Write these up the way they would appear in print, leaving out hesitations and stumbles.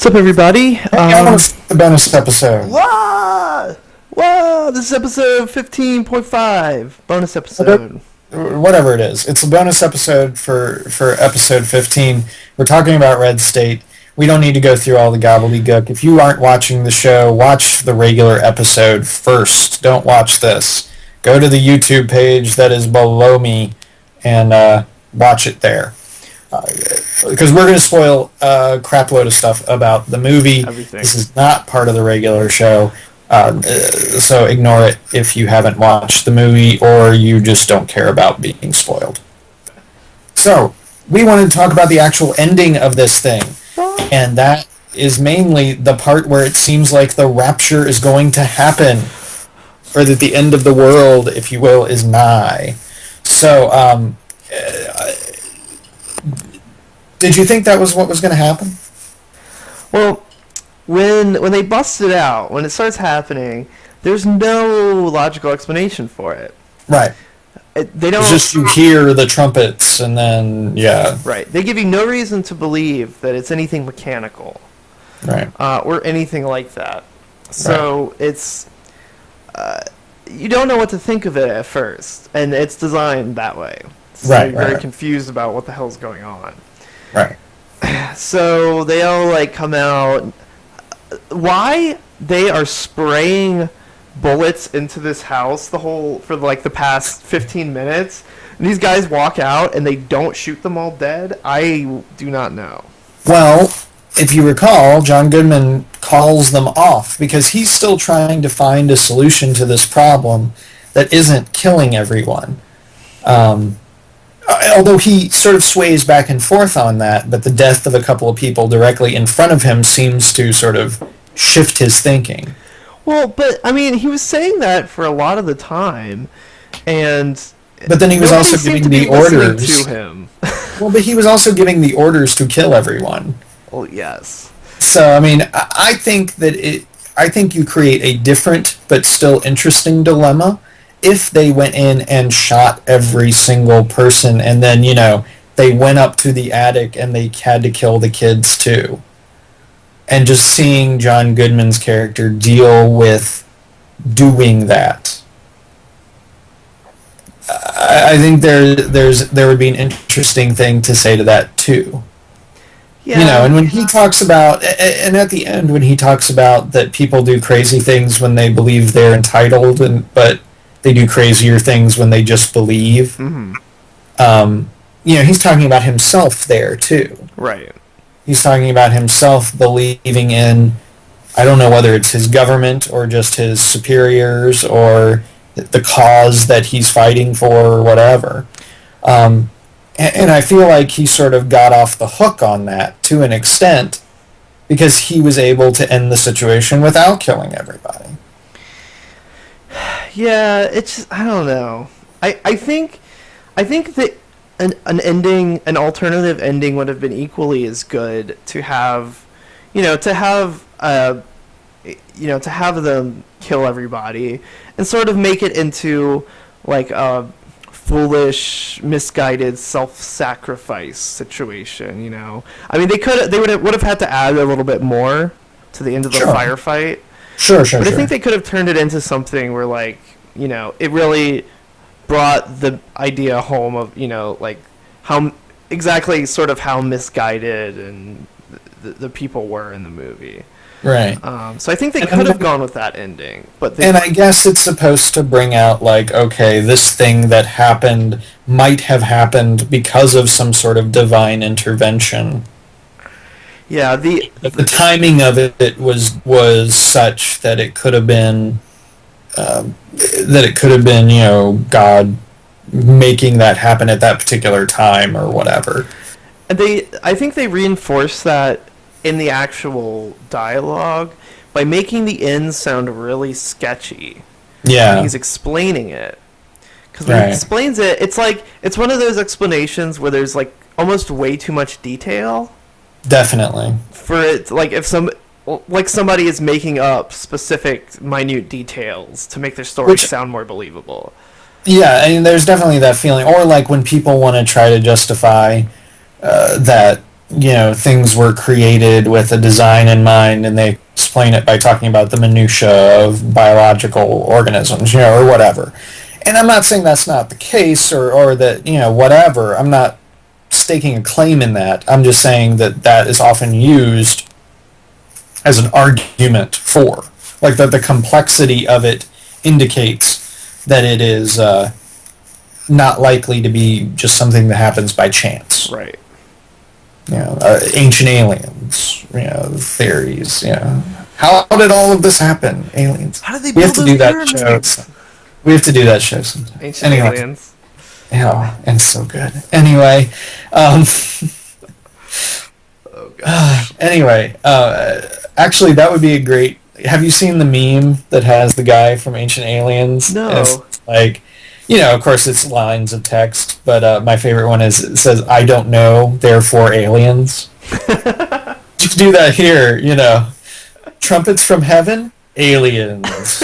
up, everybody? The bonus episode. Whoa! This is episode 15.5. Bonus episode. Whatever it is. It's a bonus episode for episode 15. We're talking about Red State. We don't need to go through all the gobbledygook. If you aren't watching the show, watch the regular episode first. Don't watch this. Go to the YouTube page that is below me and watch it there. Because we're going to spoil a crap load of stuff about the movie. Everything. This is not part of the regular show, so ignore it if you haven't watched the movie or you just don't care about being spoiled. So, we wanted to talk about the actual ending of this thing, and that is mainly the part where it seems like the rapture is going to happen, or that the end of the world, if you will, is nigh. So, did you think that was what was going to happen? Well, when they bust it out, when it starts happening, there's no logical explanation for it. Right. They don't. It's just you hear the trumpets and then, yeah. Right. They give you no reason to believe that it's anything mechanical. Right. Or anything like that. So it's... you don't know what to think of it at first, and it's designed that way. So you're very confused about what the hell's going on. Right. So they all come out. Why they are spraying bullets into this house for the past 15 minutes, and these guys walk out and they don't shoot them all dead, I do not know. Well, if you recall, John Goodman calls them off because he's still trying to find a solution to this problem that isn't killing everyone. Although he sort of sways back and forth on that, but the death of a couple of people directly in front of him seems to sort of shift his thinking. Well, but, I mean, he was saying that for a lot of the time, and... But then he was also giving the orders... to him. Well, but he was also giving the orders to kill everyone. Well, yes. So, I mean, I think you create a different but still interesting dilemma if they went in and shot every single person and then, they went up to the attic and they had to kill the kids too. And just seeing John Goodman's character deal with doing that. I think there would be an interesting thing to say to that too. Yeah. And when he talks about, and at the end when he talks about that people do crazy things when they believe they're entitled, but they do crazier things when they just believe. Mm-hmm. He's talking about himself there too. Right. He's talking about himself believing in, I don't know whether it's his government or just his superiors or the cause that he's fighting for or whatever. And I feel like he sort of got off the hook on that to an extent because he was able to end the situation without killing everybody. Yeah, it's... I don't know. I think that an ending, an alternative ending would have been equally as good to have, to have them kill everybody and sort of make it into a foolish, misguided self-sacrifice situation. I mean, they would have had to add a little bit more to the end of the firefight. Sure. But I think they could have turned it into something where, it really brought the idea home of, how exactly sort of how misguided and the people were in the movie. Right. So I think they could have gone with that ending. And I guess it's supposed to bring out, okay, this thing that happened might have happened because of some sort of divine intervention. Yeah, the timing of it was such that it could have been God making that happen at that particular time or whatever. I think they reinforced that in the actual dialogue by making the end sound really sketchy. Yeah, when he's explaining it, because when he explains it, it's one of those explanations where there's almost way too much detail. Definitely. For it, if somebody is making up specific, minute details to make their story sound more believable. Yeah, I mean, there's definitely that feeling. Or when people want to try to justify that things were created with a design in mind, and they explain it by talking about the minutia of biological organisms, or whatever. And I'm not saying that's not the case, or that, whatever. I'm not staking a claim in that. I'm just saying that that is often used as an argument for, like, that the complexity of it indicates that it is not likely to be just something that happens by chance. Right. Ancient aliens, theories, How did all of this happen? Aliens. How did they build those pyramids? We have to do that show sometime. Ancient aliens. Yeah, and so good. Anyway, oh gosh. Anyway, actually, that would be a great. Have you seen the meme that has the guy from Ancient Aliens? No. It's like, of course, it's lines of text, but my favorite one is, it says, "I don't know, therefore aliens." You can do that here, Trumpets from heaven, aliens.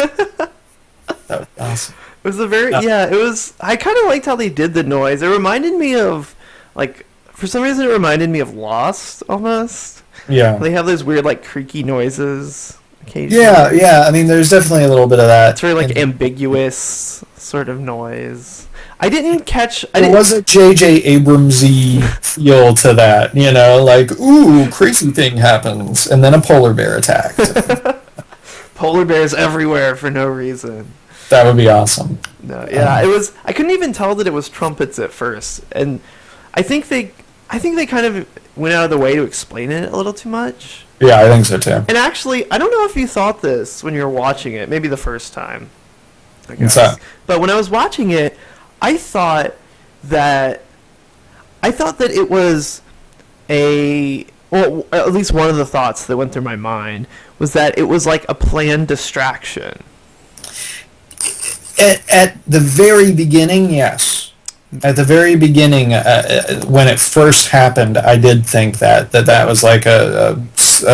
That was awesome. It was it was, I kind of liked how they did the noise. It reminded me of, like, for some reason it reminded me of Lost, almost. Yeah. They have those weird, like, creaky noises occasionally. Yeah, I mean, there's definitely a little bit of that. It's very, like, ambiguous sort of noise. I didn't catch... There was a J.J. Abrams-y feel to that, like, ooh, crazy thing happens, and then a polar bear attacked. Polar bears everywhere for no reason. That would be awesome. No, yeah, it was... I couldn't even tell that it was trumpets at first, and I think they kind of went out of the way to explain it a little too much. Yeah, I think so too. And actually, I don't know if you thought this when you were watching it, maybe the first time, I guess. What's that? But when I was watching it, I thought that it was well, at least one of the thoughts that went through my mind was that it was like a planned distraction. At the very beginning, yes. At the very beginning, when it first happened, I did think that was like a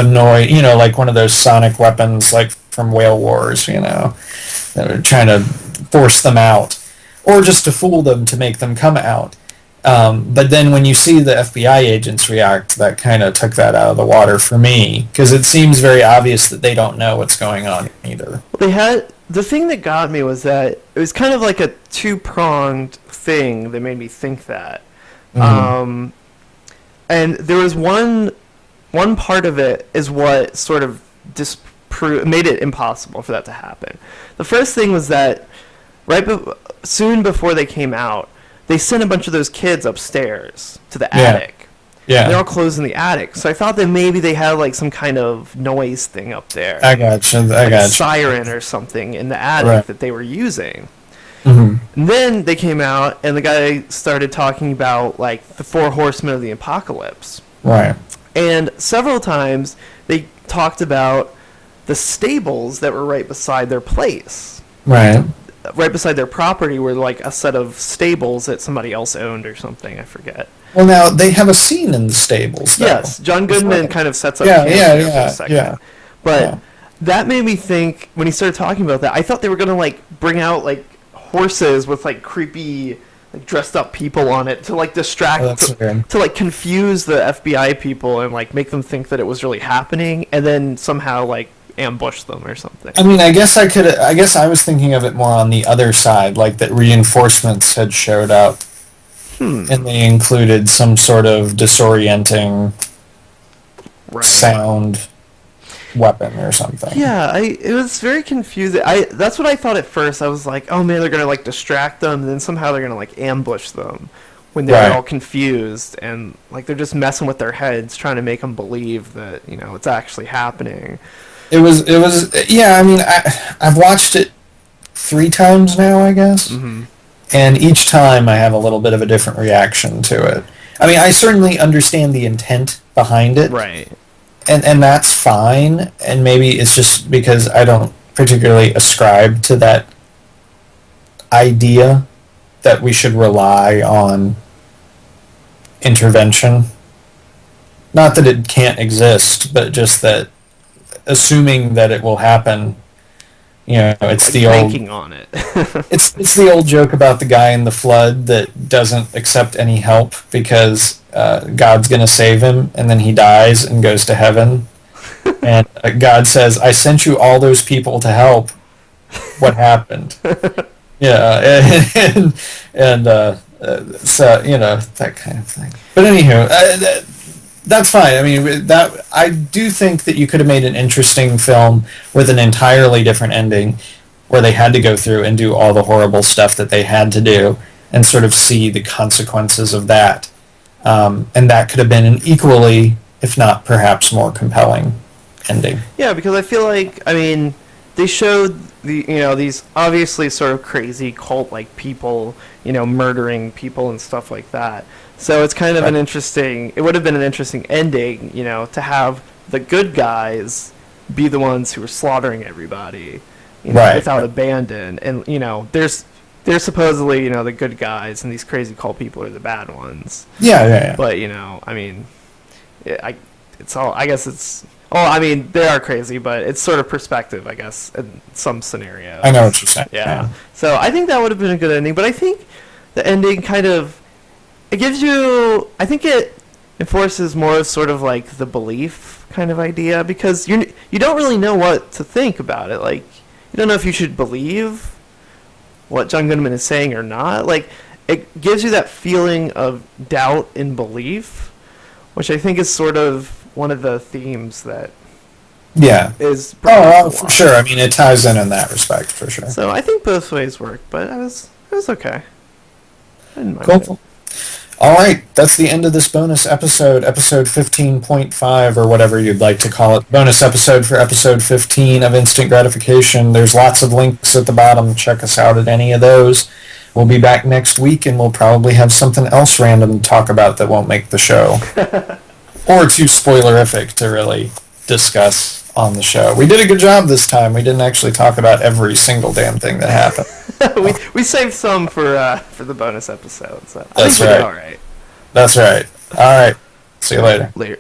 noise, like one of those sonic weapons, like from Whale Wars, that were trying to force them out, or just to fool them to make them come out. But then when you see the FBI agents react, that kind of took that out of the water for me, because it seems very obvious that they don't know what's going on either. The thing that got me was that it was kind of like a two-pronged thing that made me think that. Mm-hmm. And there was one part of it is what sort of made it impossible for that to happen. The first thing was that soon before they came out, they sent a bunch of those kids upstairs to the attic. Yeah. They're all closed in the attic. So I thought that maybe they had like some kind of noise thing up there. I got you. A siren or something in the attic that they were using. Mm-hmm. And then they came out and the guy started talking about like the 4 horsemen of the apocalypse. Right. And several times they talked about the stables that were right beside their place. Right. Right beside their property were like a set of stables that somebody else owned or something. I forget. Well, now they have a scene in the stables, though. Yes, John Goodman kind of sets up camp there for a second. Yeah. But that made me think, when he started talking about that, I thought they were going to like bring out like horses with like creepy, like dressed up people on it to like distract, to like confuse the FBI people and like make them think that it was really happening, and then somehow like ambush them or something. I mean, I guess I was thinking of it more on the other side, like that reinforcements had showed up. And they included some sort of disorienting sound weapon or something. Yeah, it was very confusing. That's what I thought at first. I was like, oh man, they're gonna like distract them, and then somehow they're gonna like ambush them when they're all confused, and like they're just messing with their heads, trying to make them believe that it's actually happening. It was yeah. I mean, I've watched it 3 times now, I guess. Mm-hmm. And each time I have a little bit of a different reaction to it. I mean, I certainly understand the intent behind it. Right. And that's fine. And maybe it's just because I don't particularly ascribe to that idea that we should rely on intervention. Not that it can't exist, but just that assuming that it will happen, You know, it's like the banking on it. it's the old joke about the guy in the flood that doesn't accept any help because God's going to save him, and then he dies and goes to heaven. And God says, "I sent you all those people to help. What happened?" Yeah, and so you know, that kind of thing. But anywho, that's fine. I mean, that I do think that you could have made an interesting film with an entirely different ending, where they had to go through and do all the horrible stuff that they had to do, and sort of see the consequences of that. And that could have been an equally, if not perhaps more compelling ending. Yeah, because I feel like, I mean, they showed these obviously sort of crazy cult-like people, murdering people and stuff like that. So it's kind of it would have been an interesting ending, to have the good guys be the ones who are slaughtering everybody, without abandon. And, they're supposedly, the good guys, and these crazy cult people are the bad ones. Yeah. But, I mean, I mean, they are crazy, but it's sort of perspective, I guess, in some scenarios. I know what you're saying. Yeah. So I think that would have been a good ending, but I think the ending kind of, it gives you, I think it enforces more of sort of like the belief kind of idea, because you don't really know what to think about it. Like, you don't know if you should believe what John Goodman is saying or not. Like, it gives you that feeling of doubt in belief, which I think is sort of one of the themes that is for sure. I mean, it ties in that respect, for sure. So I think both ways work, but it was okay. I didn't mind cool. it. All right, that's the end of this bonus episode 15.5, or whatever you'd like to call it. Bonus episode for episode 15 of Instant Gratification. There's lots of links at the bottom. Check us out at any of those. We'll be back next week, and we'll probably have something else random to talk about that won't make the show. Or too spoilerific to really discuss on the show. We did a good job this time. We didn't actually talk about every single damn thing that happened. we saved some for the bonus episode. So That's I think we right. did all right. That's right. All right. See you later. Later.